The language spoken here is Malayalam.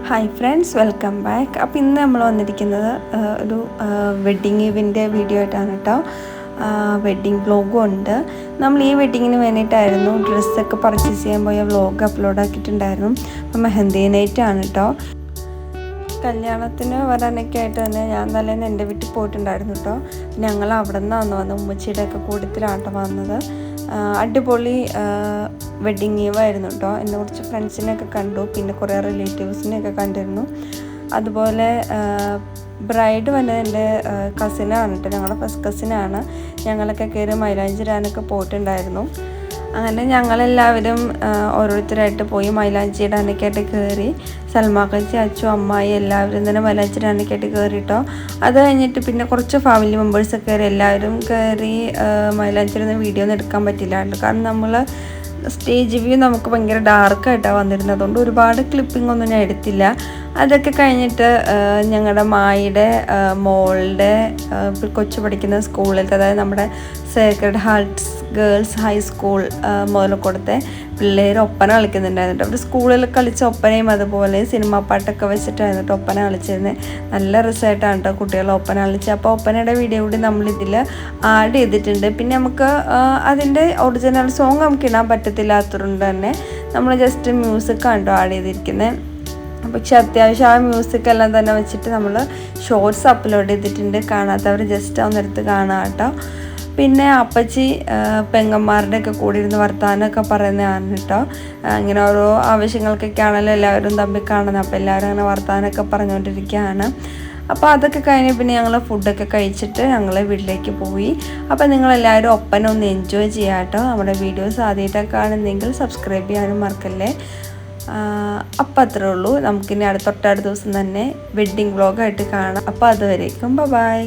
Hi friends, welcome back. അപ്പോൾ ഇന്ന് നമ്മൾ വന്നിരിക്കുന്നത് ഒരു വെഡ്ഡിങ് ഇവൻ്റെ വീഡിയോ ആയിട്ടാണ് കേട്ടോ. വെഡ്ഡിങ് വ്ലോഗും ഉണ്ട്. നമ്മൾ ഈ വെഡ്ഡിങ്ങിന് വേണ്ടിയിട്ടായിരുന്നു ഡ്രസ്സൊക്കെ പർച്ചേസ് ചെയ്യാൻ പോയ വ്ലോഗ് അപ്ലോഡ് ആക്കിയിട്ടുണ്ടായിരുന്നു. അപ്പോൾ മെഹന്തി നൈറ്റാണ് കേട്ടോ. കല്യാണത്തിന് വരാനൊക്കെ ആയിട്ട് തന്നെ ഞാൻ തലേന്ന് എൻ്റെ വീട്ടിൽ പോയിട്ടുണ്ടായിരുന്നു കേട്ടോ. ഞങ്ങൾ അവിടെ നിന്നാണ് വന്നത്, ഉമ്മച്ചിയുടെ ഒക്കെ കൂട്ടത്തിലാണ് വന്നത്. അടിപൊളി വെഡ്ഡിങ് ഈവായിരുന്നു കേട്ടോ. എൻ്റെ കുറച്ച് ഫ്രണ്ട്സിനെയൊക്കെ കണ്ടു, പിന്നെ കുറേ റിലേറ്റീവ്സിനെയൊക്കെ കണ്ടിരുന്നു. അതുപോലെ ബ്രൈഡ് വന്നത് എൻ്റെ കസിനാണ് കേട്ടോ, ഞങ്ങളുടെ ഫസ്റ്റ് കസിനാണ്. ഞങ്ങളൊക്കെ കയറി മൈലാഞ്ചി ഇടാനൊക്കെ പോയിട്ടുണ്ടായിരുന്നു. അങ്ങനെ ഞങ്ങളെല്ലാവരും ഓരോരുത്തരായിട്ട് പോയി മൈലാഞ്ചി ഇടാനൊക്കെ ആയിട്ട് കയറി. സൽമാക്കച്ചി, അച്ചു, അമ്മായി എല്ലാവരും തന്നെ മൈലാഞ്ചി ഇടാനൊക്കെ ആയിട്ട് കയറിയിട്ടോ. അത് കഴിഞ്ഞിട്ട് പിന്നെ കുറച്ച് ഫാമിലി മെമ്പേഴ്സൊക്കെ കയറി, എല്ലാവരും കയറി മൈലാഞ്ചി ഇടുന്ന വീഡിയോ ഒന്നും എടുക്കാൻ പറ്റില്ലായിരുന്നു. കാരണം നമ്മൾ സ്റ്റേജ് വ്യൂ നമുക്ക് ഭയങ്കര ഡാർക്കായിട്ടാണ് വന്നിരുന്നത്, അതുകൊണ്ട് ഒരുപാട് ക്ലിപ്പിംഗ് ഒന്നും ഞാൻ എടുത്തില്ല. അതൊക്കെ കഴിഞ്ഞിട്ട് ഞങ്ങളുടെ മായിയുടെ മോളുടെ കൊച്ചു പഠിക്കുന്ന സ്കൂളിലത്തെ, അതായത് നമ്മുടെ സേക്രഡ് ഹാർട്ട്സ് ഗേൾസ് ഹൈസ്കൂൾ മുതലക്കൊടുത്തെ പിള്ളേർ ഒപ്പന കളിക്കുന്നുണ്ടായിരുന്നു. അവർ സ്കൂളിൽ കളിച്ച ഒപ്പനയും അതുപോലെ സിനിമാ പാട്ടൊക്കെ വെച്ചിട്ടായിരുന്നു ഒപ്പന കളിച്ചിരുന്നത്. നല്ല രസമായിട്ടാണ് കേട്ടോ കുട്ടികൾ ഒപ്പന കളിച്ചത്. അപ്പോൾ ഒപ്പനയുടെ വീഡിയോ കൂടി നമ്മളിതിൽ ആഡ് ചെയ്തിട്ടുണ്ട്. പിന്നെ നമുക്ക് അതിൻ്റെ ഒറിജിനൽ സോങ് നമുക്ക് ഇടാൻ പറ്റത്തില്ലാത്തതുകൊണ്ട് തന്നെ നമ്മൾ ജസ്റ്റ് മ്യൂസിക്കാണ് കേട്ടോ ആഡ് ചെയ്തിരിക്കുന്നത്. പക്ഷെ അത്യാവശ്യം ആ മ്യൂസിക്കെല്ലാം തന്നെ വെച്ചിട്ട് നമ്മൾ ഷോർട്സ് അപ്ലോഡ് ചെയ്തിട്ടുണ്ട്. കാണാത്തവർ ജസ്റ്റ് ഒന്നെടുത്ത് കാണാം കേട്ടോ. പിന്നെ അപ്പച്ചി പെങ്ങന്മാരുടെയൊക്കെ കൂടി ഇരുന്ന് വർത്താനമൊക്കെ പറയുന്നതാണ് കേട്ടോ. ഇങ്ങനെ ഓരോ ആവശ്യങ്ങൾക്കൊക്കെ ആണല്ലോ എല്ലാവരും തമ്മിൽ കാണുന്നത്. അപ്പോൾ എല്ലാവരും അങ്ങനെ വർത്താനമൊക്കെ പറഞ്ഞുകൊണ്ടിരിക്കുകയാണ്. അപ്പോൾ അതൊക്കെ കഴിഞ്ഞ് പിന്നെ ഞങ്ങൾ ഫുഡൊക്കെ കഴിച്ചിട്ട് ഞങ്ങൾ വീട്ടിലേക്ക് പോയി. അപ്പോൾ നിങ്ങളെല്ലാവരും ഒപ്പന ഒന്ന് എൻജോയ് ചെയ്യാം കേട്ടോ. നമ്മുടെ വീഡിയോസ് ആദ്യമായിട്ടൊക്കെ കാണുന്നെങ്കിൽ സബ്സ്ക്രൈബ് ചെയ്യാനും മറക്കല്ലേ. അപ്പം അത്രേ ഉള്ളൂ. നമുക്കിനി തൊട്ടടുത്ത ദിവസം തന്നെ വെഡ്ഡിങ് വ്ലോഗായിട്ട് കാണാം. അപ്പോൾ അതുവരേക്കും ബൈ.